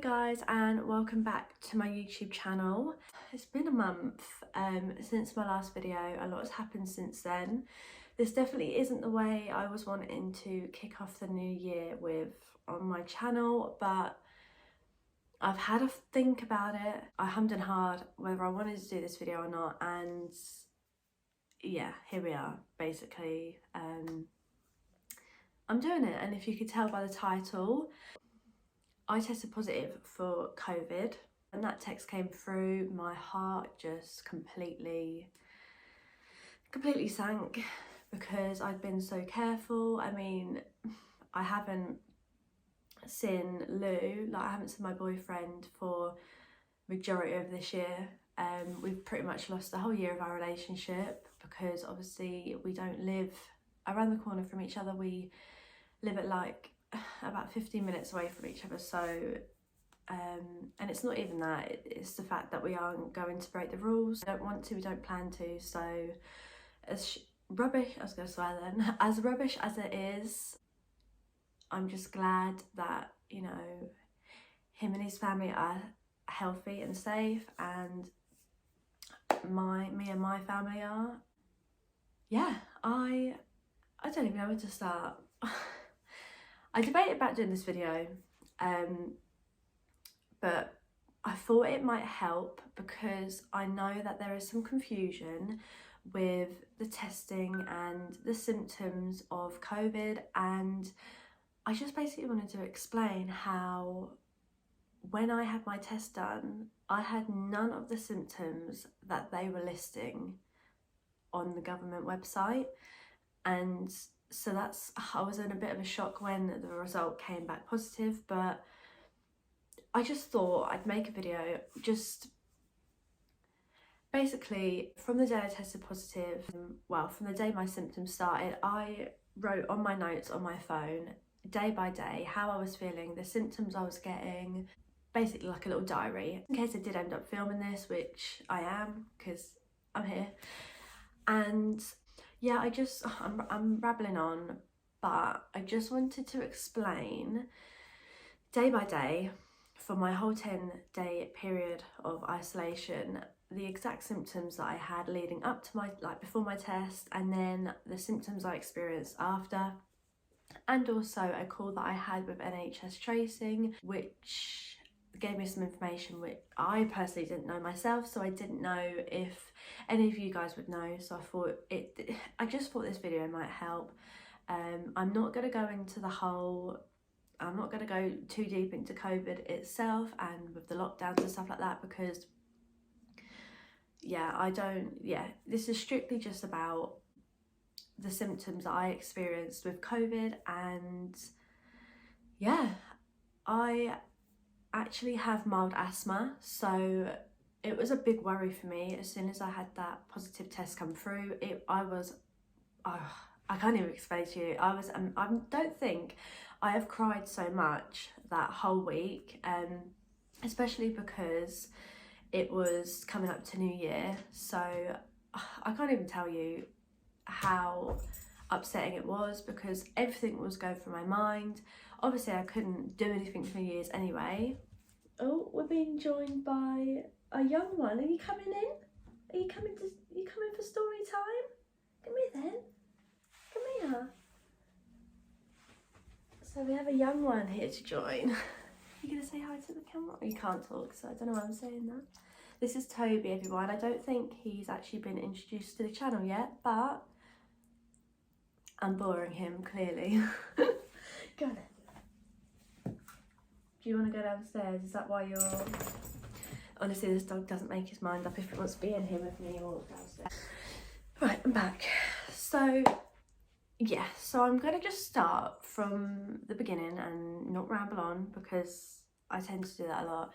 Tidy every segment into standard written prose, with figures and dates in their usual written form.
guys, and welcome back to my YouTube channel. It's been a month since my last video. A lot has happened since then. This definitely isn't the way I was wanting to kick off the new year with on my channel, but I've had a think about it. I hummed and hawed whether I wanted to do this video or not, and yeah, here we are basically. I'm doing it, and if you could tell by the title, I tested positive for COVID. When that text came through, my heart just completely sank because I'd been so careful. I mean, I haven't seen Lou, like I haven't seen my boyfriend for majority of this year. We've pretty much lost the whole year of our relationship because obviously we don't live around the corner from each other. We live at like about 15 minutes away from each other, so and it's not even that, it's the fact that we aren't going to break the rules. We don't want to, we don't plan to, so as rubbish, I was going to swear then, as rubbish as it is, I'm just glad that, you know, him and his family are healthy and safe, and me and my family are. Yeah, I don't even know where to start. I debated about doing this video, but I thought it might help because I know that there is some confusion with the testing and the symptoms of COVID, and I just basically wanted to explain how when I had my test done, I had none of the symptoms that they were listing on the government website, and so I was in a bit of a shock when the result came back positive, but I just thought I'd make a video just basically from the day I tested positive, well, from the day my symptoms started, I wrote on my notes on my phone day by day how I was feeling, the symptoms I was getting, basically like a little diary in case I did end up filming this, which I am because I'm here. And yeah, I'm rabbling on, but I just wanted to explain day by day for my whole 10-day period of isolation the exact symptoms that I had leading up to my, like before my test, and then the symptoms I experienced after, and also a call that I had with NHS Tracing, which gave me some information which I personally didn't know myself, so I didn't know if any of you guys would know, so I just thought this video might help. I'm not going to go into the whole, I'm not going to go too deep into COVID itself and with the lockdowns and stuff like that, because yeah, this is strictly just about the symptoms that I experienced with COVID. And yeah, I actually have mild asthma, so it was a big worry for me as soon as I had that positive test come through. I can't even explain to you. I don't think I have cried so much that whole week, especially because it was coming up to New Year, so I can't even tell you how upsetting it was because everything was going through my mind. Obviously I couldn't do anything for New Year's anyway. Oh, we're being joined by a young one. Are you coming in? Are you coming for story time? Come here then. Come here. So we have a young one here to join. You gonna say hi to the camera? You can't talk, so I don't know why I'm saying that. This is Toby, everyone. I don't think he's actually been introduced to the channel yet, but I'm boring him, clearly. Go on then. Do you want to go downstairs? Is that why you're... Honestly, this dog doesn't make his mind up if it wants to be in here with me or downstairs. Right, I'm back. So, yeah, so I'm going to just start from the beginning and not ramble on because I tend to do that a lot.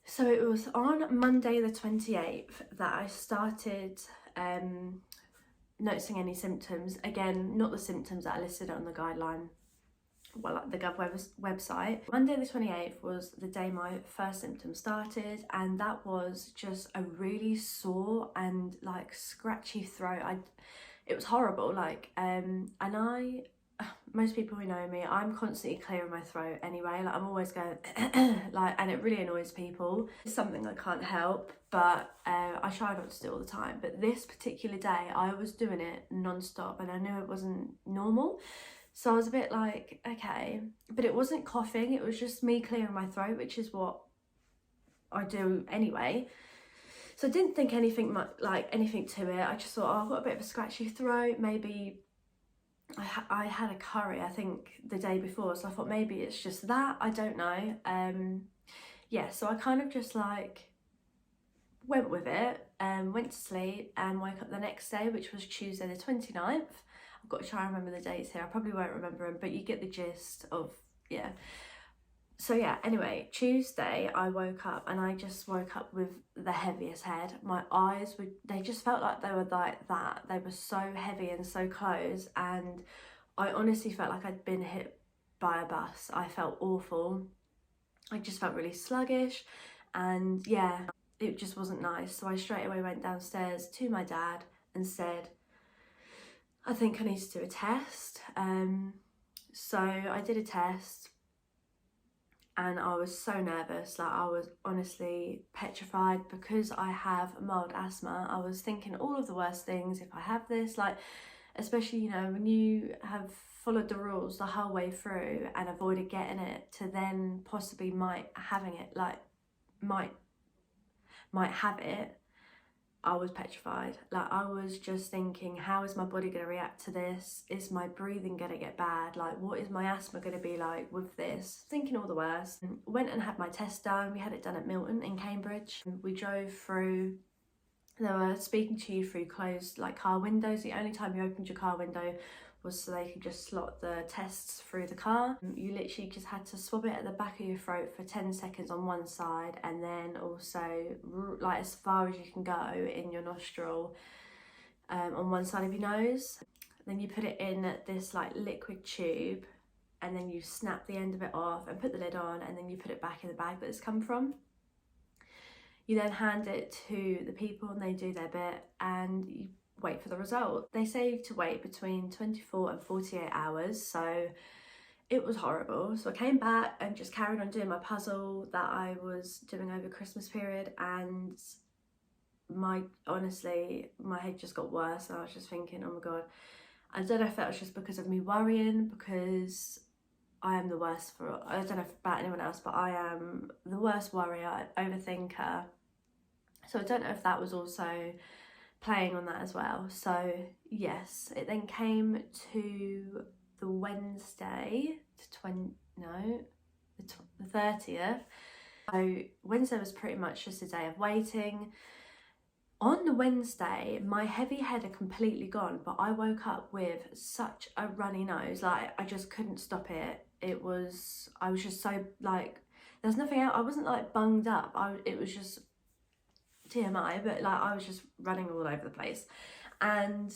So it was on Monday the 28th that I started noticing any symptoms. Again, not the symptoms that are listed on the guideline, well, like the Gov website. Monday the 28th was the day my first symptoms started, and that was just a really sore and like scratchy throat. It was horrible, like, and I most people who know me, I'm constantly clearing my throat anyway. Like, I'm always going like, and it really annoys people. It's something I can't help, but I try not to do it all the time. But this particular day, I was doing it non-stop, and I knew it wasn't normal. So I was a bit like, okay, but it wasn't coughing. It was just me clearing my throat, which is what I do anyway. So I didn't think anything much, like anything to it. I just thought, oh, I've got a bit of a scratchy throat. Maybe I had a curry, I think, the day before, so I thought maybe it's just that. I don't know. Yeah, so I kind of just like went with it, went to sleep and woke up the next day, which was Tuesday the 29th. I've got to try and remember the dates here. I probably won't remember them, but you get the gist of, yeah. So yeah, anyway, Tuesday I woke up and I just woke up with the heaviest head. My eyes they just felt like they were like that. They were so heavy and so closed, and I honestly felt like I'd been hit by a bus. I felt awful. I just felt really sluggish, and yeah, it just wasn't nice. So I straight away went downstairs to my dad and said, I think I need to do a test. So I did a test, and I was so nervous. Like, I was honestly petrified because I have mild asthma. I was thinking all of the worst things if I have this, like, especially, you know, when you have followed the rules the whole way through and avoided getting it, to then possibly might have it. I was petrified. Like, I was just thinking, how is my body going to react to this? Is my breathing going to get bad? Like, what is my asthma going to be like with this? Thinking all the worst. Went and had my test done. We had it done at Milton in Cambridge. We drove through. They were speaking to you through closed, like, car windows. The only time you opened your car window was so they could just slot the tests through the car. You literally just had to swab it at the back of your throat for 10 seconds on one side, and then also like as far as you can go in your nostril on one side of your nose. Then you put it in this like liquid tube, and then you snap the end of it off and put the lid on, and then you put it back in the bag that it's come from. You then hand it to the people and they do their bit, and you wait for the result. They say to wait between 24 and 48 hours, so it was horrible. So I came back and just carried on doing my puzzle that I was doing over Christmas period, and honestly, my head just got worse, and I was just thinking, oh my god, I don't know if that was just because of me worrying, because I am the worst I don't know about anyone else, but I am the worst worrier, overthinker. So I don't know if that was also playing on that as well. So yes, it then came to the Wednesday, the 30th. So Wednesday was pretty much just a day of waiting. On the Wednesday, my heavy head had completely gone, but I woke up with such a runny nose. Like, I just couldn't stop it. I was just so, like, there's nothing else. I wasn't like bunged up. It was just TMI, but like, I was just running all over the place. And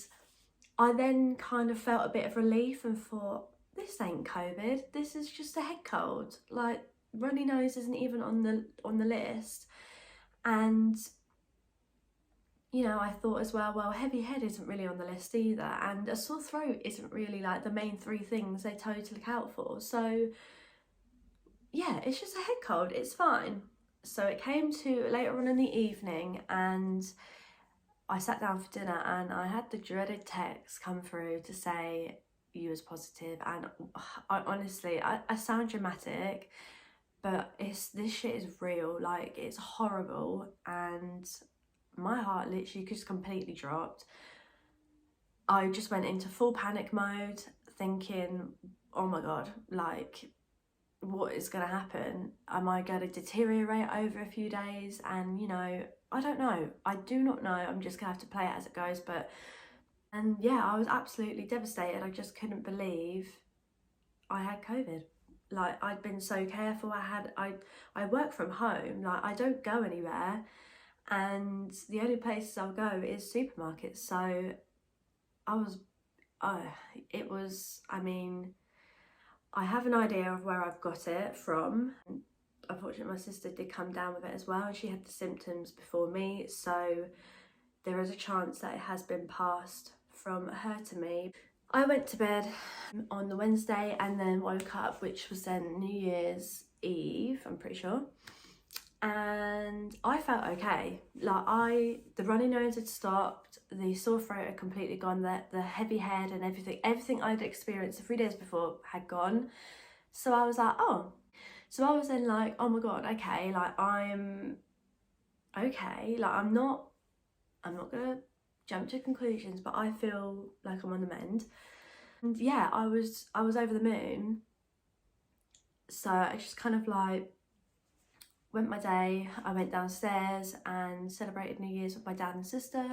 I then kind of felt a bit of relief and thought, this ain't COVID, this is just a head cold. Like, runny nose isn't even on the list. And you know, I thought as well, heavy head isn't really on the list either, and a sore throat isn't really like the main three things they tell you to look out for. So yeah, it's just a head cold, it's fine. So it came to later on in the evening, and I sat down for dinner, and I had the dreaded text come through to say you was positive. And I honestly, I sound dramatic, but this shit is real. Like, it's horrible, and my heart literally just completely dropped. I just went into full panic mode, thinking, oh my god, like, what is going to happen? Am I going to deteriorate over a few days? And you know, I don't know. I do not know. I'm just gonna have to play it as it goes. And yeah, I was absolutely devastated. I just couldn't believe I had COVID. Like, I'd been so careful. I work from home. Like, I don't go anywhere, and the only places I'll go is supermarkets. So I mean, I have an idea of where I've got it from. Unfortunately, my sister did come down with it as well, and she had the symptoms before me, so there is a chance that it has been passed from her to me. I went to bed on the Wednesday and then woke up, which was then New Year's Eve, I'm pretty sure. And I felt okay. Like the runny nose had stopped, the sore throat had completely gone, the heavy head and everything I'd experienced 3 days before had gone. So I was like, oh. So I was then like, oh my God, okay, like I'm okay. Like I'm not gonna jump to conclusions, but I feel like I'm on the mend. And yeah, I was over the moon. So I just kind of like went my day. I went downstairs and celebrated New Year's with my dad and sister.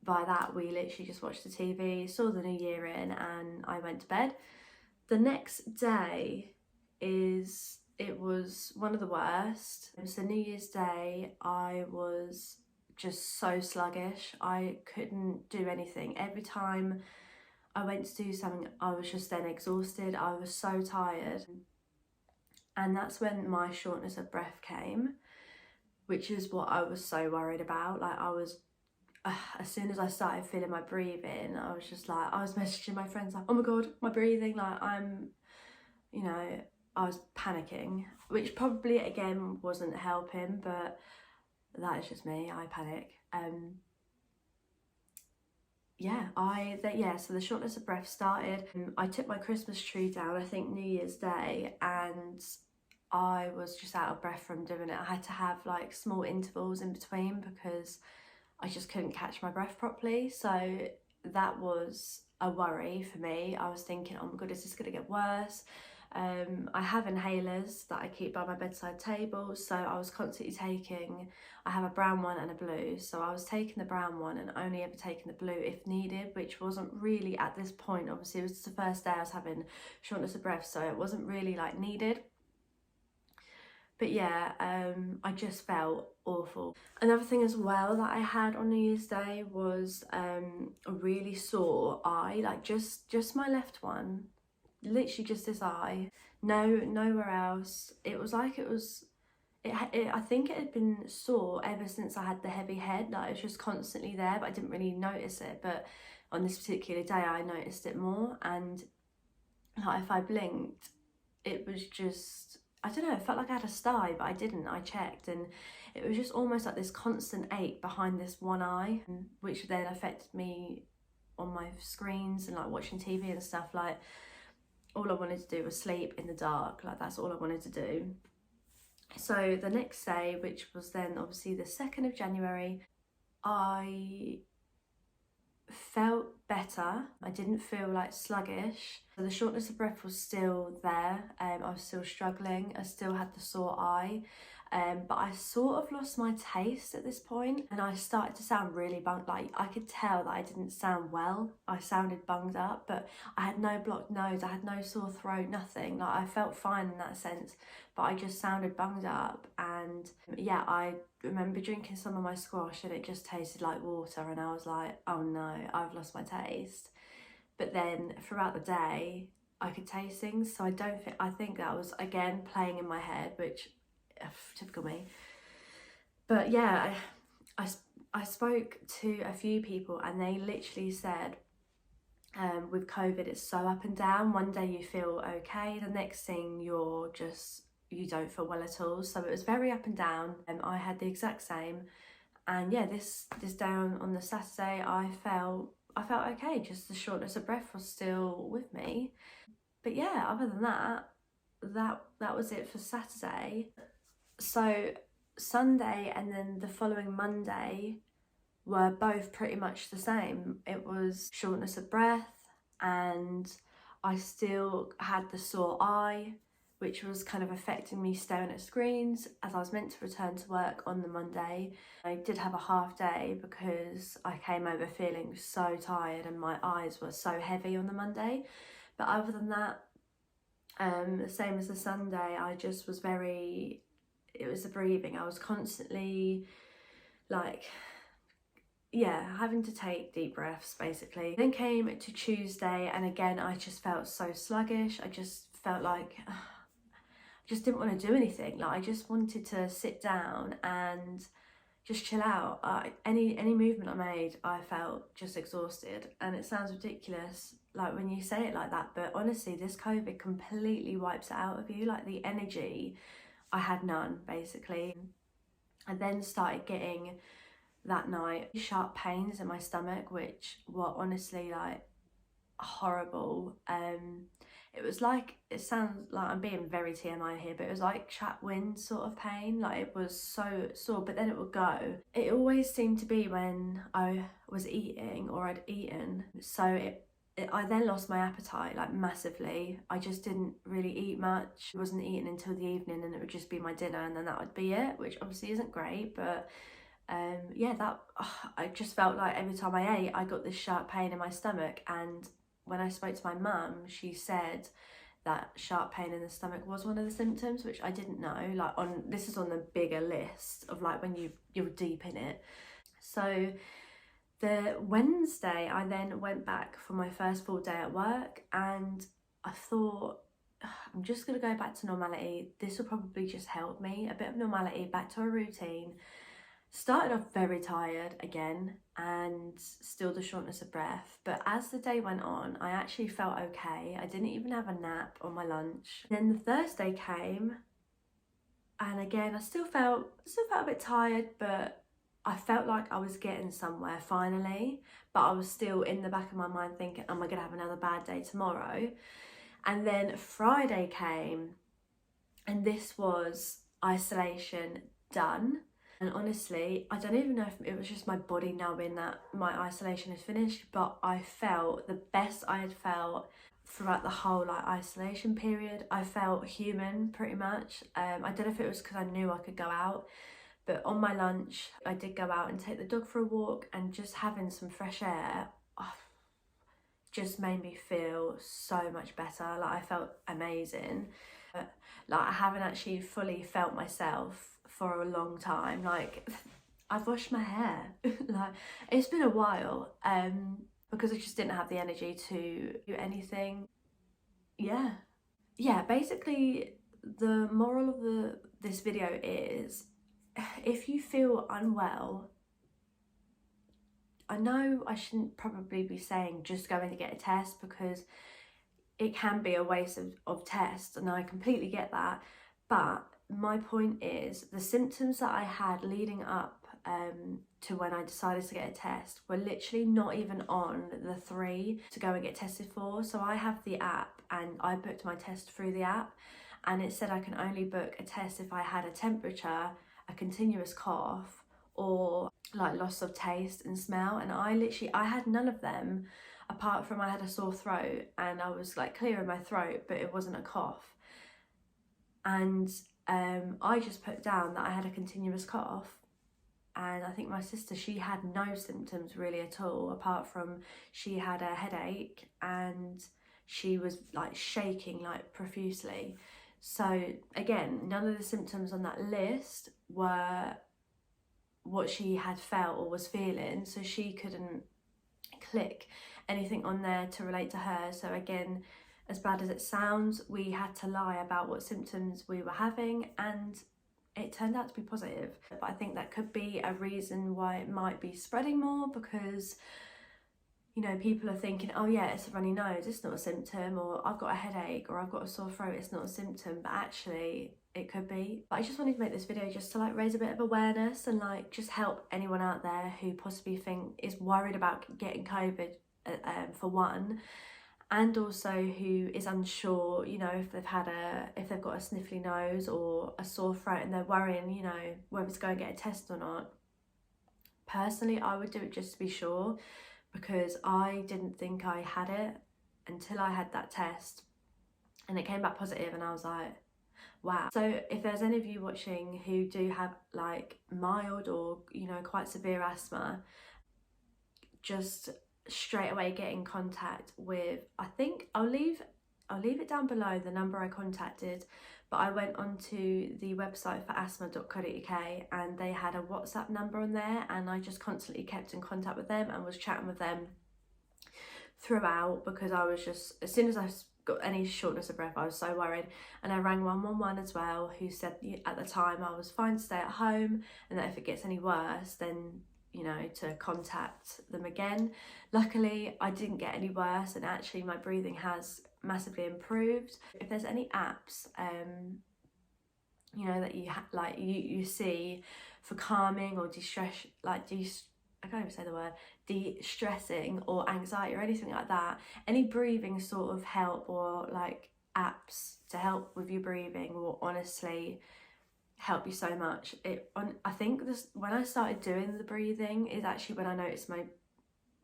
By that, we literally just watched the TV, saw the new year in, and I went to bed. The next day it was one of the worst. It was the New Year's Day. I was just so sluggish. I couldn't do anything. Every time I went to do something, I was just then exhausted. I was so tired. And that's when my shortness of breath came, which is what I was so worried about. Like as soon as I started feeling my breathing, I was just like, I was messaging my friends like, oh my God, my breathing, like I was panicking, which probably again wasn't helping, but that is just me, I panic. So the shortness of breath started. I took my Christmas tree down, I think New Year's Day, and I was just out of breath from doing it. I had to have like small intervals in between because I just couldn't catch my breath properly. So that was a worry for me. I was thinking, oh my God, is this gonna get worse? I have inhalers that I keep by my bedside table, so I was constantly I have a brown one and a blue, so I was taking the brown one and only ever taking the blue if needed, which wasn't really at this point. Obviously it was the first day I was having shortness of breath, so it wasn't really like needed. But yeah, I just felt awful. Another thing as well that I had on New Year's Day was a really sore eye, like just my left one, literally just this eye, nowhere else. It was like I think it had been sore ever since I had the heavy head. Like it was just constantly there, but I didn't really notice it. But on this particular day I noticed it more, and like if I blinked, it was just, I don't know, it felt like I had a sty, but I didn't. I checked, and it was just almost like this constant ache behind this one eye, which then affected me on my screens and like watching TV and stuff. Like all I wanted to do was sleep in the dark. Like that's all I wanted to do. So the next day, which was then obviously the 2nd of January, I felt better. I didn't feel like sluggish. The shortness of breath was still there. I was still struggling. I still had the sore eye. But I sort of lost my taste at this point, and I started to sound really bunged. Like I could tell that I didn't sound well. I sounded bunged up, but I had no blocked nose, I had no sore throat, nothing. Like I felt fine in that sense, but I just sounded bunged up. And yeah, I remember drinking some of my squash and it just tasted like water, and I was like, oh no, I've lost my taste. But then throughout the day I could taste things, so I think that was again playing in my head, which typical me. But yeah, I spoke to a few people and they literally said with COVID it's so up and down. One day you feel okay, the next thing you don't feel well at all. So it was very up and down, and I had the exact same. And yeah, this down on the Saturday I felt okay, just the shortness of breath was still with me. But yeah, other than that was it for Saturday. So Sunday and then the following Monday were both pretty much the same. It was shortness of breath, and I still had the sore eye, which was kind of affecting me staring at screens, as I was meant to return to work on the Monday. I did have a half day because I came over feeling so tired and my eyes were so heavy on the Monday. But other than that, the same as the Sunday, I just was it was the breathing. I was constantly like, yeah, having to take deep breaths basically. Then came to Tuesday, and again I just felt so sluggish. I just felt like I just didn't want to do anything. Like I just wanted to sit down and just chill out. Any movement I made, I felt just exhausted. And it sounds ridiculous, like when you say it like that, but honestly, this COVID completely wipes it out of you. Like the energy, I had none, basically. I then started getting, that night, sharp pains in my stomach, which were honestly like horrible. It was like, it sounds like I'm being very TMI here, but it was like trap wind sort of pain. Like it was so sore, but then it would go. It always seemed to be when I was eating or I'd eaten, so I then lost my appetite like massively. I just didn't really eat much. I wasn't eating until the evening, and it would just be my dinner, and then that would be it, which obviously isn't great, but yeah, I just felt like every time I ate, I got this sharp pain in my stomach. And when I spoke to my mum, she said that sharp pain in the stomach was one of the symptoms, which I didn't know. Like this is on the bigger list of like when you're deep in it. So the Wednesday, I then went back for my first full day at work, and I thought, I'm just gonna go back to normality. This will probably just help me, a bit of normality, back to a routine. Started off very tired again, and still the shortness of breath, but as the day went on, I actually felt okay. I didn't even have a nap on my lunch. Then the Thursday came, and again I still felt a bit tired, but I felt like I was getting somewhere finally, but I was still in the back of my mind thinking, am I gonna have another bad day tomorrow? And then Friday came, and this was isolation done. And honestly, I don't even know if it was just my body knowing that my isolation is finished, but I felt the best I had felt throughout the whole like isolation period. I felt human pretty much. I don't know if it was because I knew I could go out, but on my lunch, I did go out and take the dog for a walk, and just having some fresh air just made me feel so much better. Like I felt amazing. Like I haven't actually fully felt myself for a long time. Like I've washed my hair. Like it's been a while, because I just didn't have the energy to do anything. Yeah, basically the moral of this video is, if you feel unwell, I know I shouldn't probably be saying just go in to get a test, because it can be a waste of tests, and I completely get that, but my point is the symptoms that I had leading up to when I decided to get a test were literally not even on the 3 to go and get tested for. So I have the app, and I booked my test through the app, and it said I can only book a test if I had a temperature, a continuous cough, or like loss of taste and smell. And I had none of them, apart from I had a sore throat, and I was like clear in my throat, but it wasn't a cough. And I just put down that I had a continuous cough, and I think my sister, she had no symptoms really at all, apart from she had a headache and she was like shaking like profusely. So again, none of the symptoms on that list were what she had felt or was feeling, so she couldn't click anything on there to relate to her. So again, as bad as it sounds, we had to lie about what symptoms we were having, and it turned out to be positive. But I think that could be a reason why it might be spreading more, because you know, people are thinking, oh yeah, it's a runny nose, it's not a symptom, or I've got a headache, or I've got a sore throat, it's not a symptom, but actually it could be. But I just wanted to make this video just to like raise a bit of awareness, and like just help anyone out there who possibly is worried about getting COVID, for one, and also who is unsure, you know, if they've got a sniffly nose or a sore throat, and they're worrying, you know, whether to go and get a test or not. Personally, I would do it just to be sure, because I didn't think I had it until I had that test, and it came back positive, and I was like, wow. So if there's any of you watching who do have like mild or, you know, quite severe asthma, just straight away get in contact with, I think I'll leave it down below, the number I contacted, but I went onto the website for asthma.co.uk, and they had a WhatsApp number on there, and I just constantly kept in contact with them and was chatting with them throughout, because I was just, as soon as I got any shortness of breath, I was so worried. And I rang 111 as well, who said at the time I was fine to stay at home, and that if it gets any worse, then, you know, to contact them again. Luckily, I didn't get any worse, and actually my breathing has massively improved. If there's any apps, you know, that you see for calming or distress, like I can't even say the word, de-stressing or anxiety or anything like that, any breathing sort of help, or like apps to help with your breathing, will honestly help you so much. I think when I started doing the breathing is actually when I noticed my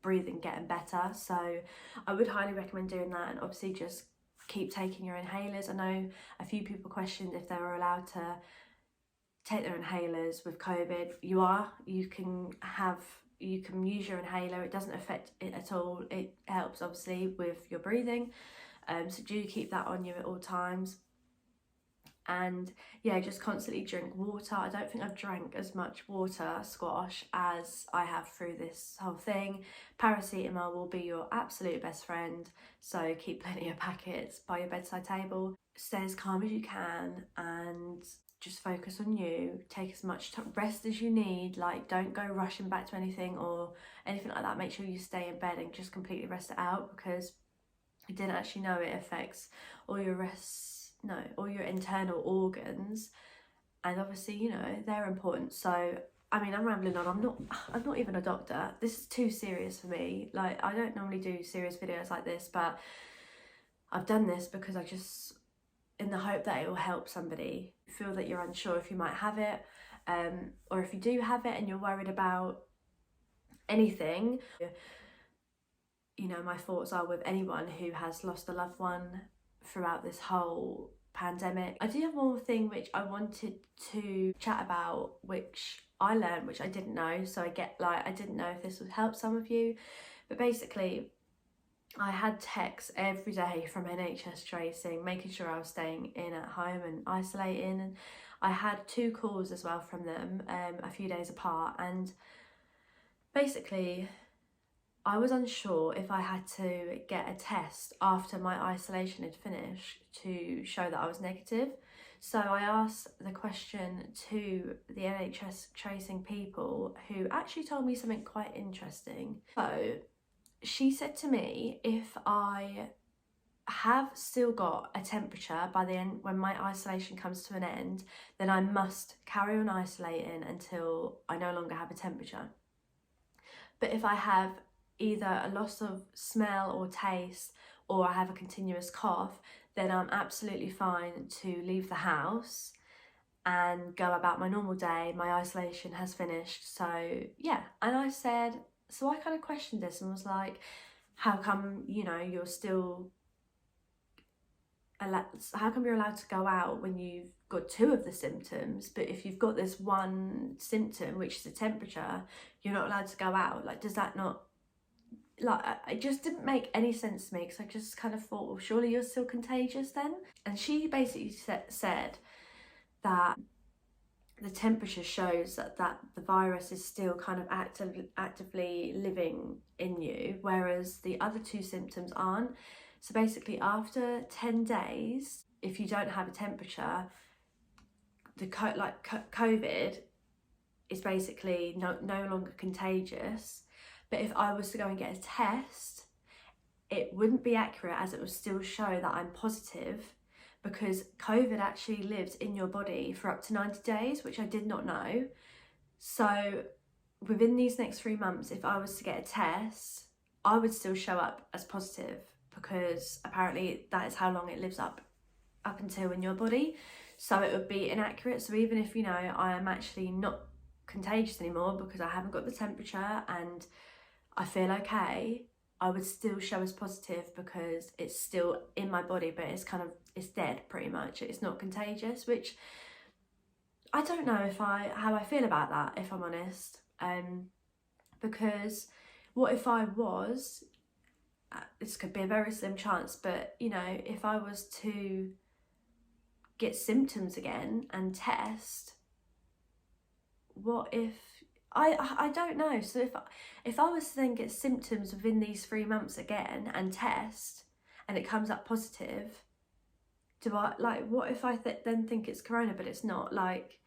breathing getting better, so I would highly recommend doing that. And obviously just keep taking your inhalers. I know a few people questioned if they were allowed to take their inhalers with COVID. You can use your inhaler. It doesn't affect it at all. It helps obviously with your breathing, so do keep that on you at all times. And yeah, just constantly drink water. I don't think I've drank as much water squash as I have through this whole thing. Paracetamol will be your absolute best friend, so keep plenty of packets by your bedside table. Stay as calm as you can and just focus on you. Take as much rest as you need. Like, don't go rushing back to anything or anything like that. Make sure you stay in bed and just completely rest it out, because I didn't actually know it affects all your all your internal organs, and obviously, you know, they're important. So I mean, I'm rambling on. I'm not even a doctor. This is too serious for me. Like, I don't normally do serious videos like this, but I've done this because I just, in the hope that it will help somebody. Feel that you're unsure if you might have it, or if you do have it and you're worried about anything, you know, my thoughts are with anyone who has lost a loved one throughout this whole pandemic. I do have one more thing which I wanted to chat about, which I learned, which I didn't know. So I didn't know if this would help some of you, but basically I had texts every day from NHS tracing, making sure I was staying in at home and isolating, and I had 2 calls as well from them, a few days apart. And basically I was unsure if I had to get a test after my isolation had finished to show that I was negative. So I asked the question to the NHS tracing people, who actually told me something quite interesting. So she said to me, if I have still got a temperature by the end, when my isolation comes to an end, then I must carry on isolating until I no longer have a temperature. But if I have either a loss of smell or taste, or I have a continuous cough, then I'm absolutely fine to leave the house and go about my normal day. My isolation has finished. So yeah, and I said, so I kind of questioned this and was like, how come, you know, you're still how come you're allowed to go out when you've got 2 of the symptoms, but if you've got this one symptom, which is a temperature, you're not allowed to go out? Like, does that not, like, it just didn't make any sense to me, because I just kind of thought, well, surely you're still contagious then? And she basically said that the temperature shows that the virus is still kind of actively living in you, whereas the other 2 symptoms aren't. So basically, after 10 days, if you don't have a temperature, COVID is basically no longer contagious. But if I was to go and get a test, it wouldn't be accurate, as it would still show that I'm positive, because COVID actually lives in your body for up to 90 days, which I did not know. So within these next 3 months, if I was to get a test, I would still show up as positive, because apparently that is how long it lives up until in your body. So it would be inaccurate. So even if, you know, I am actually not contagious anymore because I haven't got the temperature and I feel okay, I would still show as positive, because it's still in my body, but it's dead pretty much. It's not contagious, which I don't know how I feel about that, if I'm honest. Because what if I was, this could be a very slim chance, but you know, if I was to get symptoms again and test, what if I don't know. So if I was to then get symptoms within these 3 months again and test, and it comes up positive, do I, like, what if I then think it's corona but it's not, like,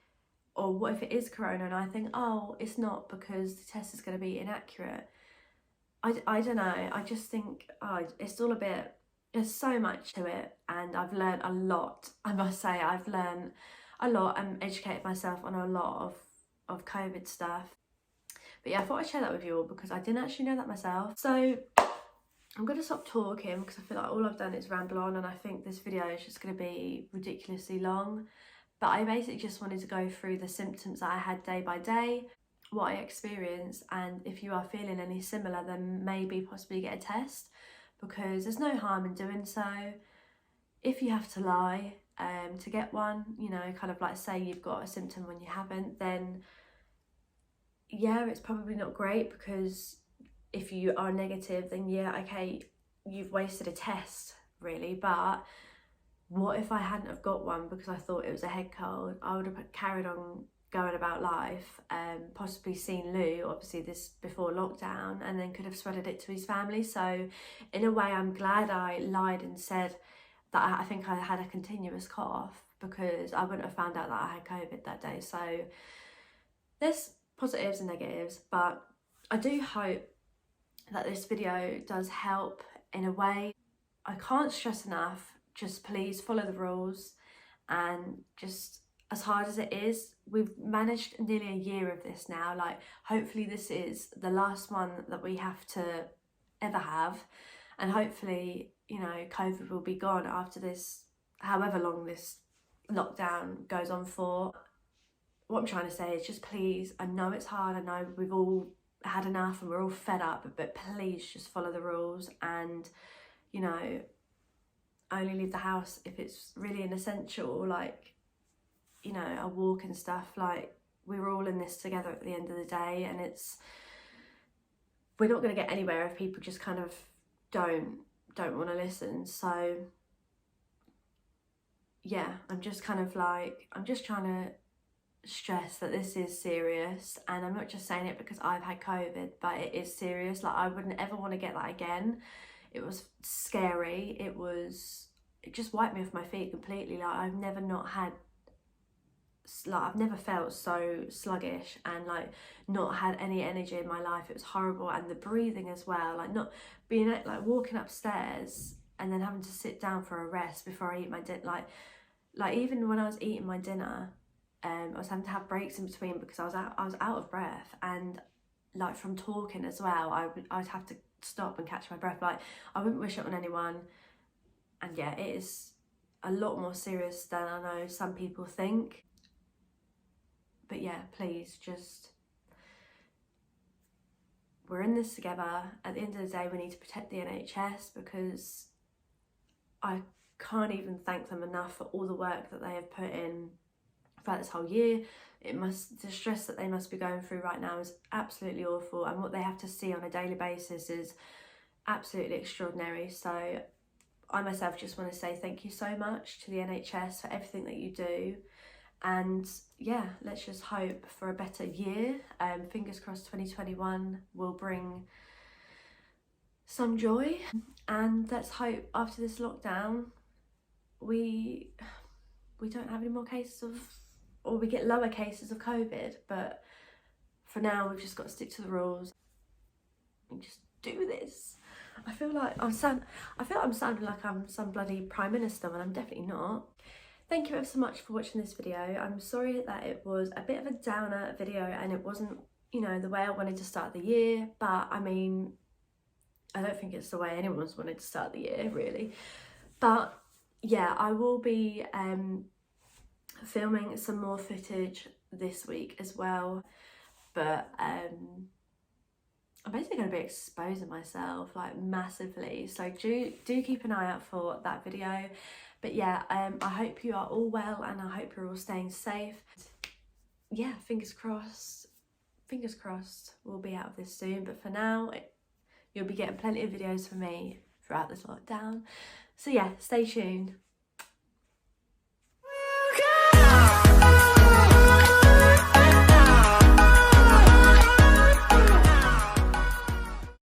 or what if it is corona and I think, oh, it's not because the test is going to be inaccurate? I don't know, I just think, oh, it's all a bit, there's so much to it, and I've learned a lot. I must say, I've learned a lot and educated myself on a lot of COVID stuff. But yeah, I thought I'd share that with you all because I didn't actually know that myself. So I'm going to stop talking because I feel like all I've done is ramble on, and I think this video is just going to be ridiculously long. But I basically just wanted to go through the symptoms that I had day by day, what I experienced, and if you are feeling any similar, then maybe possibly get a test, because there's no harm in doing so. If you have to lie to get one, you know, kind of like say you've got a symptom when you haven't, then yeah, it's probably not great, because if you are negative, then yeah, okay, you've wasted a test really. But what if I hadn't have got one because I thought it was a head cold? I would have carried on going about life, possibly seen Lou, obviously this before lockdown, and then could have spreaded it to his family. So in a way, I'm glad I lied and said that I think I had a continuous cough, because I wouldn't have found out that I had COVID that day. So there's positives and negatives, but I do hope that this video does help in a way. I can't stress enough, just please follow the rules, and just, as hard as it is, we've managed nearly a year of this now. Like, hopefully this is the last one that we have to ever have, and hopefully, you know, COVID will be gone after this, however long this lockdown goes on for. What I'm trying to say is just please, I know it's hard, I know we've all had enough and we're all fed up, but please just follow the rules, and, you know, only leave the house if it's really an essential, like, you know, a walk and stuff. Like, we're all in this together at the end of the day, and we're not going to get anywhere if people just kind of don't want to listen. So yeah, I'm just kind of like, I'm just trying to stress that this is serious, and I'm not just saying it because I've had COVID, but it is serious. Like, I wouldn't ever want to get that again. It was scary. It just wiped me off my feet completely. Like, I've never felt so sluggish and like not had any energy in my life. It was horrible. And the breathing as well, like not being like walking upstairs and then having to sit down for a rest before I eat my dinner. Like even when I was eating my dinner, I was having to have breaks in between because I was out of breath, and like from talking as well, I'd have to stop and catch my breath. Like, I wouldn't wish it on anyone. And yeah, it is a lot more serious than I know some people think. But yeah, please, just, we're in this together. At the end of the day, we need to protect the NHS, because I can't even thank them enough for all the work that they have put in throughout this whole year. The stress that they must be going through right now is absolutely awful, and what they have to see on a daily basis is absolutely extraordinary. So I myself just want to say thank you so much to the NHS for everything that you do. And yeah, let's just hope for a better year. Fingers crossed 2021 will bring some joy, and let's hope after this lockdown we don't have any more cases of, or we get lower cases of COVID. But for now, we've just got to stick to the rules and just do this. I feel like I'm sounding like I'm some bloody Prime Minister, when I'm definitely not. Thank you ever so much for watching this video. I'm sorry that it was a bit of a downer video and it wasn't, you know, the way I wanted to start the year, but I mean, I don't think it's the way anyone's wanted to start the year, really. But yeah, I will be filming some more footage this week as well, but I'm basically going to be exposing myself like massively, so do keep an eye out for that video. But yeah, I hope you are all well, and I hope you're all staying safe. Yeah, fingers crossed we'll be out of this soon. But for now, you'll be getting plenty of videos from me throughout this lockdown. So yeah, stay tuned.